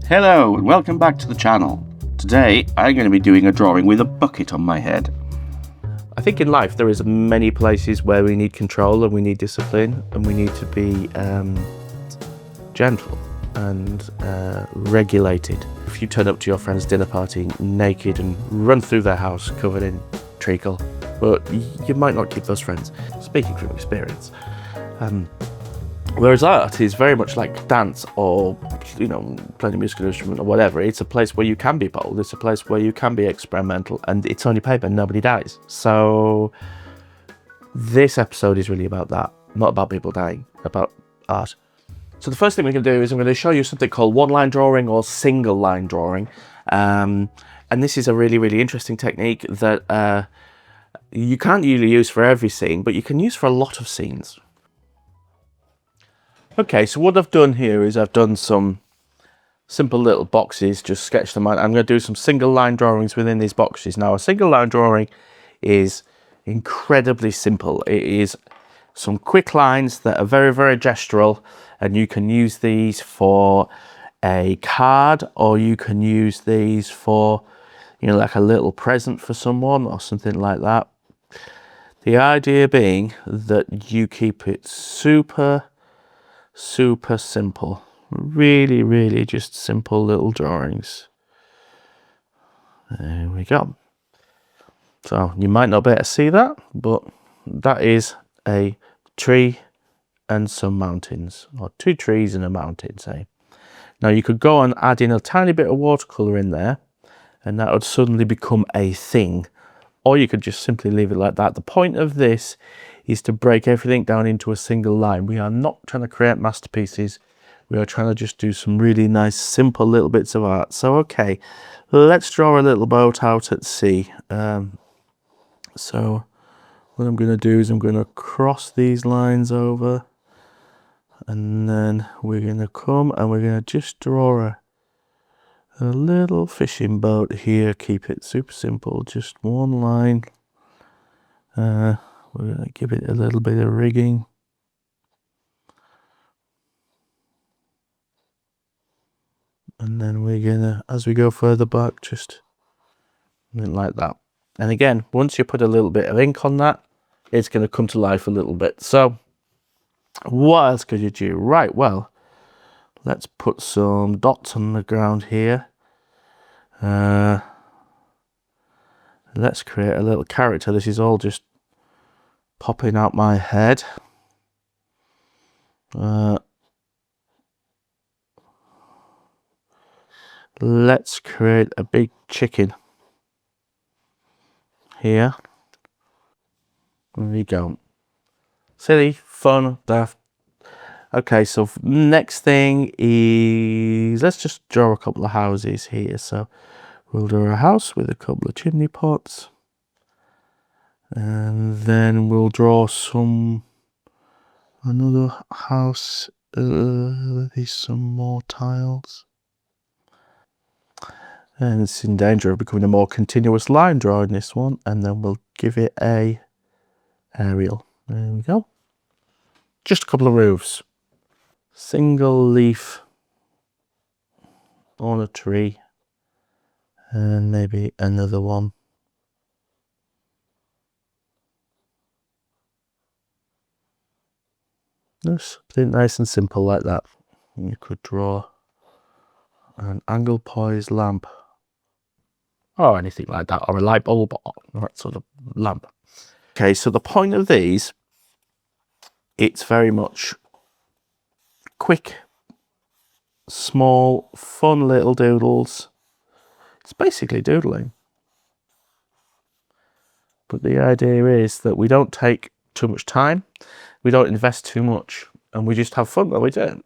Hello and welcome back to the channel. Today I'm going to be doing a drawing with a bucket on my head. I think in life there is many places where we need control and we need discipline and we need to be gentle and regulated. If you turn up to your friend's dinner party naked and run through their house covered in treacle, but you might not keep those friends, speaking from experience. Whereas art is very much like dance or, playing a musical instrument or whatever. It's a place where you can be bold. It's a place where you can be experimental, and it's only paper, nobody dies. So this episode is really about that, not about people dying, about art. So the first thing we're going to do is I'm going to show you something called one-line drawing or single-line drawing. And this is a really, really interesting technique that you can't usually use for every scene, but you can use for a lot of scenes. Okay, so what I've done here is I've done some simple little boxes, just sketched them out. I'm going to do some single line drawings within these boxes. Now, a single line drawing is incredibly simple. It is some quick lines that are very, very gestural, and you can use these for a card, or you can use these for, like a little present for someone or something like that. The idea being that you keep it super simple. Really, really just simple little drawings. There we go. So you might not be able to see that, but that is a tree and some mountains, or two trees and a mountain, say. Now you could go and add in a tiny bit of watercolour in there, and that would suddenly become a thing. Or you could just simply leave it like that. The point of this is to break everything down into a single line. We are not trying to create masterpieces. We are trying to just do some really nice, simple little bits of art. So, okay, let's draw a little boat out at sea. So what I'm going to do is I'm going to cross these lines over, and then we're going to come and we're going to just draw a little fishing boat here. Keep it super simple, just one line. We're going to give it a little bit of rigging. And then we're going to, as we go further back, just like that. And again, once you put a little bit of ink on that, it's going to come to life a little bit. So what else could you do? Right, well, let's put some dots on the ground here. Let's create a little character. This is all just popping out my head. Let's create a big chicken here. There we go. Silly, fun, daft. Okay, so next thing is, let's just draw a couple of houses here. So we'll draw a house with a couple of chimney pots. And then we'll draw another house. There's some more tiles. And it's in danger of becoming a more continuous line drawing, this one. And then we'll give it a aerial. There we go. Just a couple of roofs. Single leaf on a tree. And maybe another one. Just nice and simple like that. You could draw an angle poised lamp, or anything like that, or a light bulb, or that sort of lamp. Okay, so the point of these, it's very much quick, small, fun little doodles. It's basically doodling. But the idea is that we don't take too much time, we don't invest too much, and we just have fun while we do it.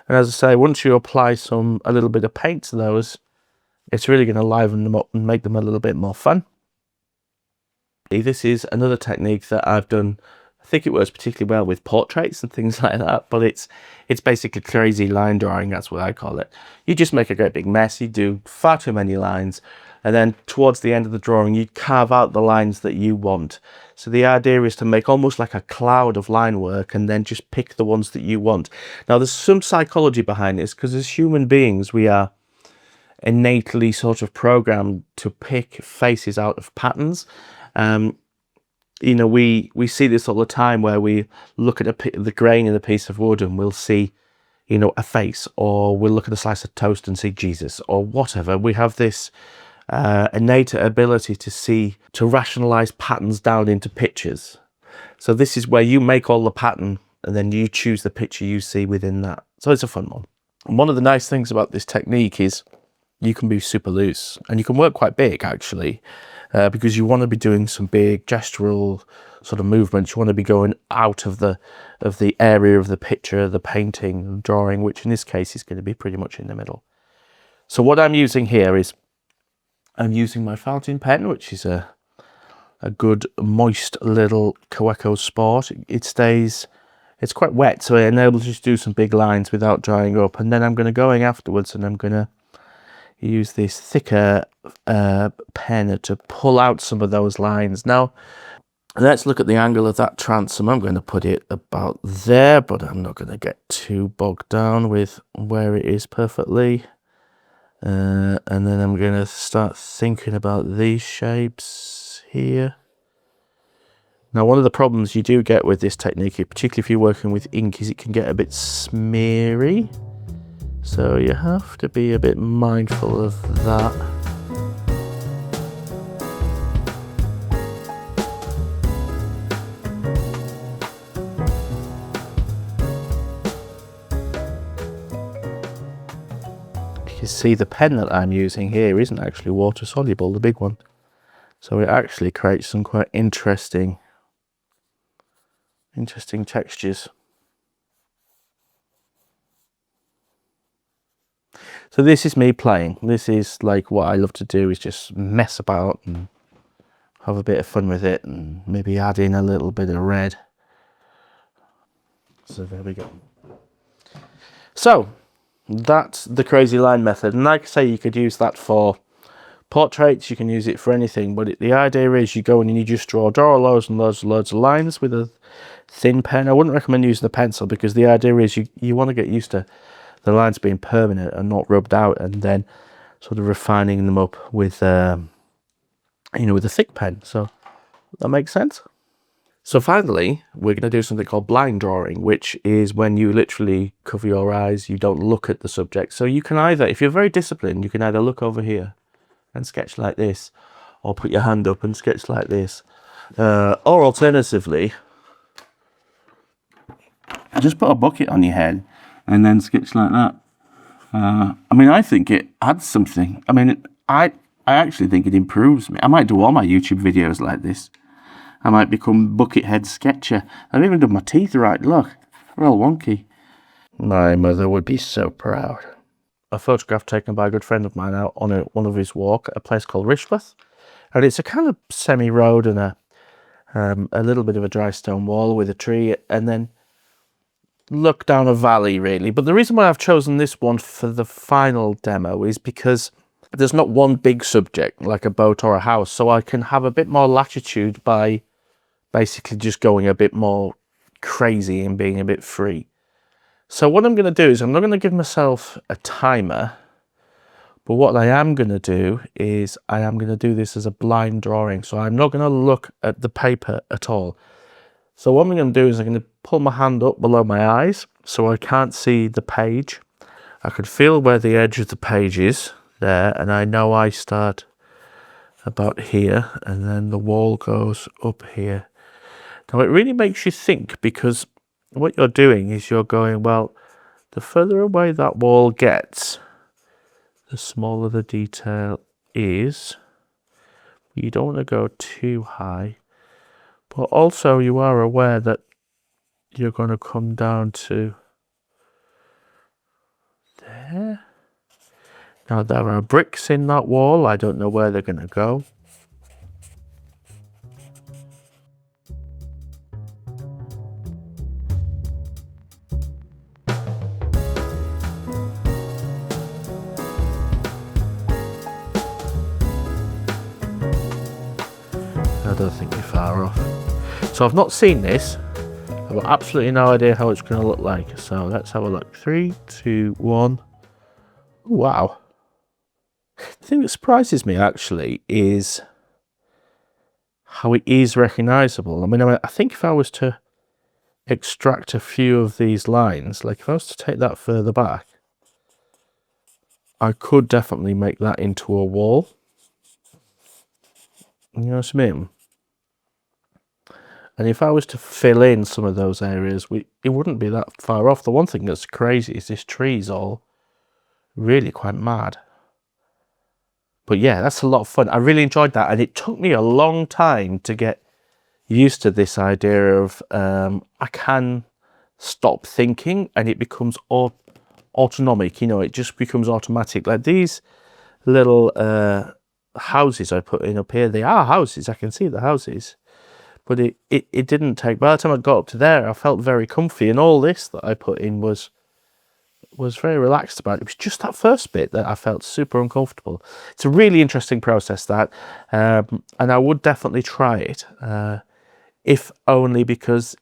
And as I say, once you apply a little bit of paint to those, it's really going to liven them up and make them a little bit more fun. This is another technique that I've done I think it works particularly well with portraits and things like that, but it's basically crazy line drawing. That's what I call it. You just make a great big mess. You do far too many lines, and then towards the end of the drawing, you carve out the lines that you want. So the idea is to make almost like a cloud of line work and then just pick the ones that you want. Now, there's some psychology behind this, because as human beings, we are innately sort of programmed to pick faces out of patterns. You know, we see this all the time, where we look at the grain in a piece of wood and we'll see, you know, a face, or we'll look at a slice of toast and see Jesus, or whatever. We have this innate ability to rationalize patterns down into pictures. So this is where you make all the pattern and then you choose the picture you see within that. So it's a fun one. And one of the nice things about this technique is you can be super loose, and you can work quite big actually, because you want to be doing some big gestural sort of movements. You want to be going out of the area of the picture, the painting, drawing, which in this case is going to be pretty much in the middle. So what I'm using here is I'm using my fountain pen, which is a good moist little Kaweco Sport. It's quite wet, so it enables you to do some big lines without drying up. And then I'm going to go in afterwards and I'm going to use this thicker pen to pull out some of those lines. Now, let's look at the angle of that transom. I'm going to put it about there, but I'm not going to get too bogged down with where it is perfectly. And then I'm going to start thinking about these shapes here. Now, one of the problems you do get with this technique, particularly if you're working with ink, is it can get a bit smeary. So you have to be a bit mindful of that. You can see the pen that I'm using here isn't actually water soluble, the big one. So it actually creates some quite interesting textures. So this is me playing. This is like what I love to do, is just mess about and have a bit of fun with it, and maybe add in a little bit of red. So there we go. So that's the crazy line method. And like I say, you could use that for portraits, you can use it for anything, but the idea is you go in and you just draw loads and loads of lines with a thin pen. I wouldn't recommend using the pencil, because the idea is you want to get used to the lines being permanent and not rubbed out, and then sort of refining them up with you know, with a thick pen. So that makes sense. So finally, we're going to do something called blind drawing, which is when you literally cover your eyes, you don't look at the subject. So you can either, if you're very disciplined, you can either look over here and sketch like this, or put your hand up and sketch like this, or alternatively, Just put a bucket on your head and then sketch like that. I mean, I think it adds something. I mean, I actually think it improves me. I might do all my YouTube videos like this. I might become Buckethead Sketcher. I've even done my teeth right. Look, they're all wonky. my mother would be so proud. A photograph taken by a good friend of mine out on one of his walk at a place called Richbeth, and it's a kind of semi-road and a little bit of a dry stone wall with a tree, and then look down a valley really. But the reason why I've chosen this one for the final demo is because there's not one big subject like a boat or a house, so I can have a bit more latitude by basically just going a bit more crazy and being a bit free. So what I'm going to do is I'm not going to give myself a timer, but what I am going to do is I am going to do this as a blind drawing. So I'm not going to look at the paper at all. So what I'm going to do is I'm going to pull my hand up below my eyes so I can't see the page. I can feel where the edge of the page is there, and I know I start about here and then the wall goes up here. Now it really makes you think, because what you're doing is you're going, well, the further away that wall gets, the smaller the detail is. You don't want to go too high, but also you are aware that you're going to come down to there. Now there are bricks in that wall. I don't know where they're going to go. don't think you're far off. So I've not seen this. I've got absolutely no idea how it's going to look like. So let's have a look. 3, 2, 1. Wow. The thing that surprises me actually is how it is recognizable. I mean, I think if I was to extract a few of these lines, like if I was to take that further back, I could definitely make that into a wall. You know what I mean? And if I was to fill in some of those areas, it wouldn't be that far off. The one thing that's crazy is this tree's all really quite mad. But yeah, that's a lot of fun. I really enjoyed that. And it took me a long time to get used to this idea of I can stop thinking and it becomes autonomic. You know, it just becomes automatic. Like these little houses I put in up here, they are houses. I can see the houses. But it didn't take, by the time I got up to there, I felt very comfy. And all this that I put in was very relaxed about it. It was just that first bit that I felt super uncomfortable. It's a really interesting process, that. And I would definitely try it, if only because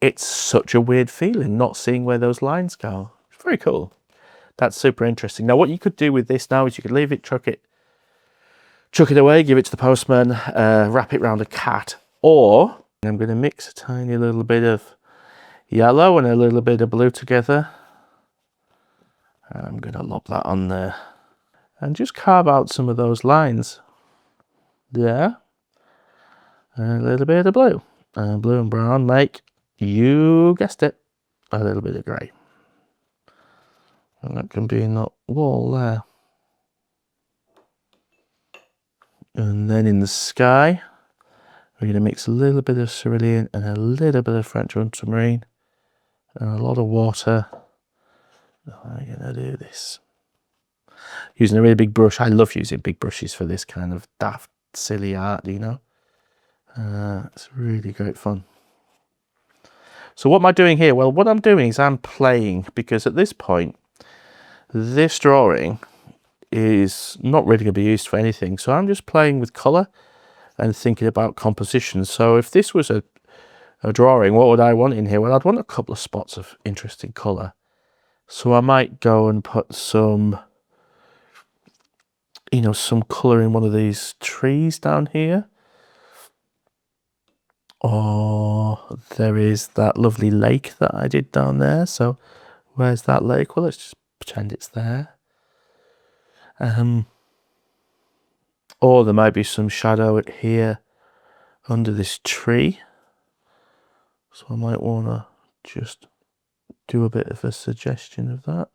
it's such a weird feeling not seeing where those lines go. It's very cool. That's super interesting. Now, what you could do with this now is you could leave it, chuck it away, give it to the postman, wrap it around a cat. Or I'm going to mix a tiny little bit of yellow and a little bit of blue together. I'm going to lob that on there and just carve out some of those lines there. And a little bit of blue. And blue and brown make, you guessed it, a little bit of grey. And that can be in that wall there. And then in the sky, we're going to mix a little bit of cerulean and a little bit of French ultramarine and a lot of water. I'm going to do this using a really big brush. I love using big brushes for this kind of daft, silly art, you know. It's really great fun. So what am I doing here? Well, what I'm doing is I'm playing, because at this point, this drawing is not really going to be used for anything. So I'm just playing with colour and thinking about composition. So if this was a drawing, what would I want in here? Well, I'd want a couple of spots of interesting colour. So I might go and put some, you know, some colour in one of these trees down here. Or there is that lovely lake that I did down there. So where's that lake? Well, let's just pretend it's there. Or there might be some shadow here under this tree. So I might want to just do a bit of a suggestion of that.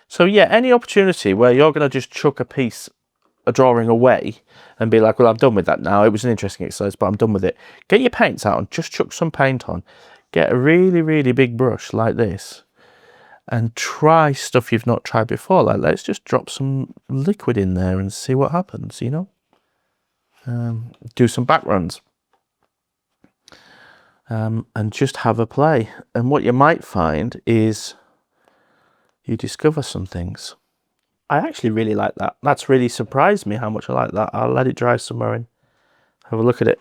So yeah, any opportunity where you're going to just chuck a drawing away and be like, well, I'm done with that now. It was an interesting exercise, but I'm done with it. Get your paints out and just chuck some paint on. Get a really, really big brush like this and try stuff you've not tried before. Like, let's just drop some liquid in there and see what happens, you know? Do some backgrounds. And just have a play. And what you might find is you discover some things. I actually really like that. That's really surprised me how much I like that. I'll let it dry somewhere and have a look at it.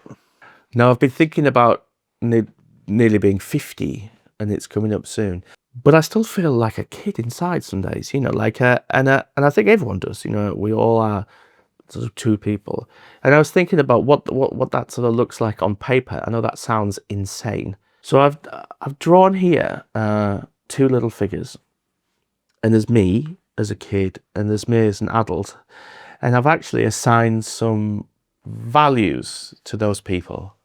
Now, I've been thinking about nearly being 50 and it's coming up soon. But I still feel like a kid inside some days, you know, like, and I think everyone does, you know, we all are sort of two people. And I was thinking about what that sort of looks like on paper. I know that sounds insane. So I've drawn here 2 little figures, and there's me as a kid and there's me as an adult, and I've actually assigned some values to those people.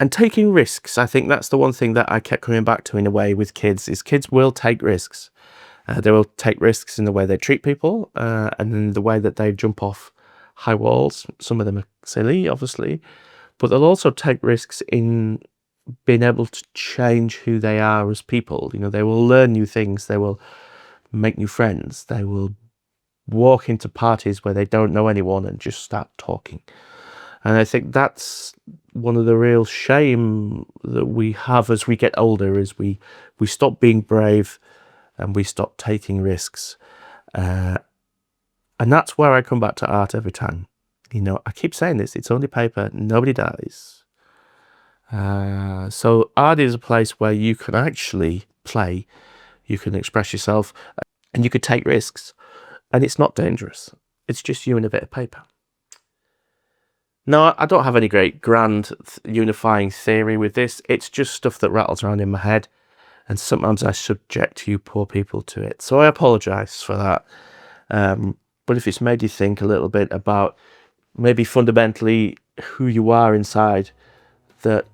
And taking risks, I think that's the one thing that I kept coming back to in a way with kids, is kids will take risks. They will take risks in the way they treat people, and in the way that they jump off high walls. Some of them are silly, obviously, but they'll also take risks in being able to change who they are as people. You know, they will learn new things. They will make new friends. They will walk into parties where they don't know anyone and just start talking. And I think that's one of the real shame that we have as we get older, is we stop being brave and we stop taking risks. And that's where I come back to art every time. You know, I keep saying this, it's only paper, nobody dies. So art is a place where you can actually play, you can express yourself, and you could take risks. And it's not dangerous. It's just you and a bit of paper. No, I don't have any great grand unifying theory with this. It's just stuff that rattles around in my head. And sometimes I subject you poor people to it. So I apologise for that. But if it's made you think a little bit about maybe fundamentally who you are inside, that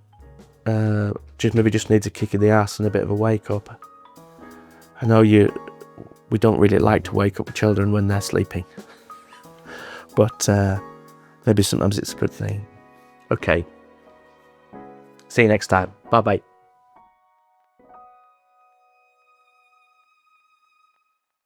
just needs a kick in the ass and a bit of a wake up. I know we don't really like to wake up children when they're sleeping, but maybe sometimes it's a good thing. Okay. See you next time. Bye bye.